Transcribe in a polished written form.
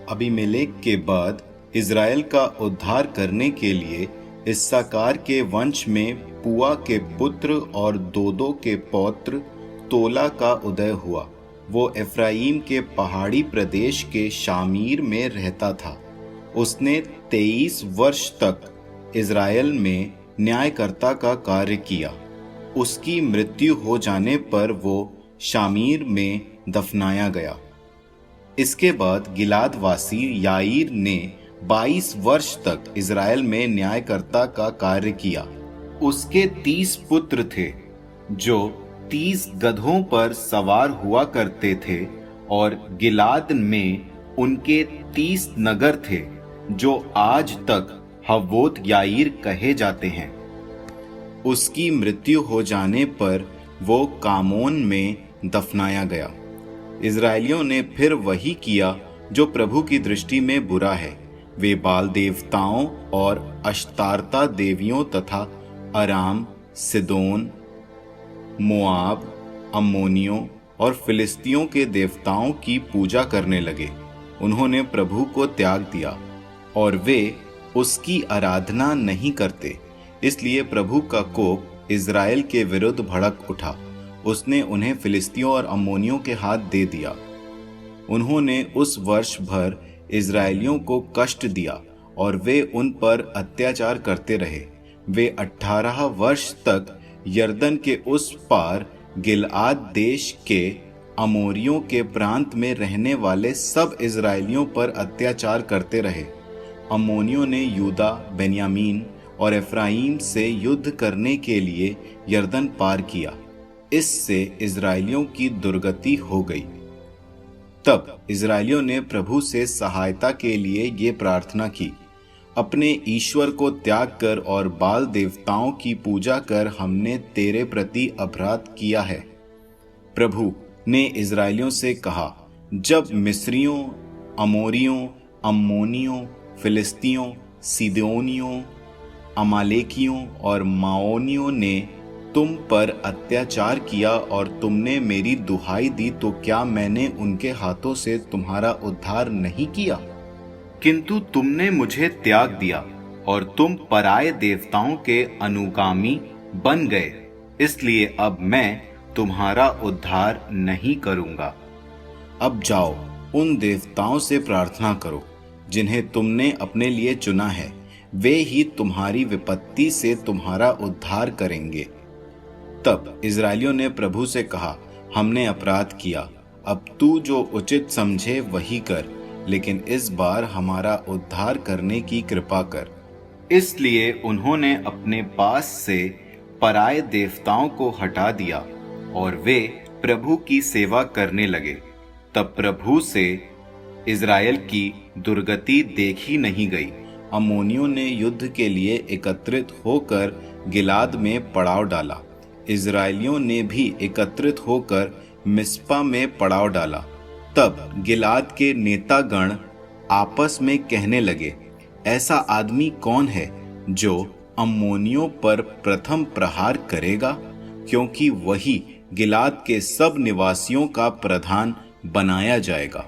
Abimelech के बाद Israel का उद्धार करने के लिए इस्साकार के वंश में पुआ के पुत्र और दोदो के पौत्र तोला का उदय हुआ। वो एफ्राइम के पहाड़ी प्रदेश के शामीर में रहता था। उसने 23 वर्ष तक इज़राइल में न्यायकर्ता का कार्य किया। उसकी मृत्यु हो जाने पर वो शामीर में दफनाया गया। इसके बाद गिलादवासी याईर ने 22 वर्ष तक इज़राइल में न्यायकर्ता का कार्य किया। उसके 30 पुत्र थे जो 30 गधों पर सवार हुआ करते थे और गिलाद में उनके 30 नगर थे जो आज तक हवोत याईर कहे जाते हैं। उसकी मृत्यु हो जाने पर वो कामोन में दफनाया गया। इज़राइलियों ने फिर वही किया जो प्रभु की दृष्टि में बुरा है। वे बाल देवताओं और अश्तारता देवियों तथा अराम, सिदोन, मोआब, अम्मोनियों और फिलिस्तियों के देवताओं की पूजा करने लगे। उन्होंने प्रभु को त्याग दिया और वे उसकी आराधना नहीं करते। इसलिए प्रभु का कोप इज़राइल के विरुद्ध भड़क उठा। उसने उन्हें फिलिस्तियों और अम्मोनियों के हाथ दे दिया। उन्होंने उस वर्ष भर इज़राइलियों को कष्ट दिया और वे उन पर अत्याचार करते रहे। वे 18 वर्ष तक यरदन के उस पार गिलआद देश के अमोरियों के प्रांत में रहने वाले सब इज़राइलियों पर अत्याचार करते रहे। अम्मोनियों ने यूदा, बेन्यामीन और एफ्राइम से युद्ध करने के लिए यरदन पार किया। इससे इज़राइलियों की दुर्गति हो गई। तब इज़राइलियों ने प्रभु से सहायता के लिए ये प्रार्थना की, अपने ईश्वर को त्याग कर और बाल देवताओं की पूजा कर हमने तेरे प्रति अपराध किया है। प्रभु ने इज़राइलियों से कहा, जब मिस्रियों, अमोरियों, अम्मोनियों, फिलिस्तियों, सीदोनियों, अमालेकियों और माओनियों ने तुम पर अत्याचार किया और तुमने मेरी दुहाई दी, तो क्या मैंने उनके हाथों से तुम्हारा उद्धार नहीं किया? किंतु तुमने मुझे त्याग दिया और तुम पराये देवताओं के अनुगामी बन गए। इसलिए अब मैं तुम्हारा उद्धार नहीं करूंगा। अब जाओ, उन देवताओं से प्रार्थना करो जिन्हें तुमने अपने लिए चुना है। वे ही तुम्हारी विपत्ति से तुम्हारा उद्धार करेंगे। तब इज़राइलियों ने प्रभु से कहा, हमने अपराध किया। अब तू जो उचित समझे वही कर, लेकिन इस बार हमारा उद्धार करने की कृपा कर। इसलिए उन्होंने अपने पास से पराये देवताओं को हटा दिया और वे प्रभु की सेवा करने लगे। तब प्रभु से इज़राइल की दुर्गति देखी नहीं गई। अम्मोनियों ने युद्ध के लिए एकत्रित होकर गिलाद में पड़ाव डाला। इज़राइलियों ने भी एकत्रित होकर मिस्पा में पड़ाव डाला। तब गिलाद के नेतागण आपस में कहने लगे, ऐसा आदमी कौन है जो अम्मोनियों पर प्रथम प्रहार करेगा? क्योंकि वही गिलाद के सब निवासियों का प्रधान बनाया जाएगा।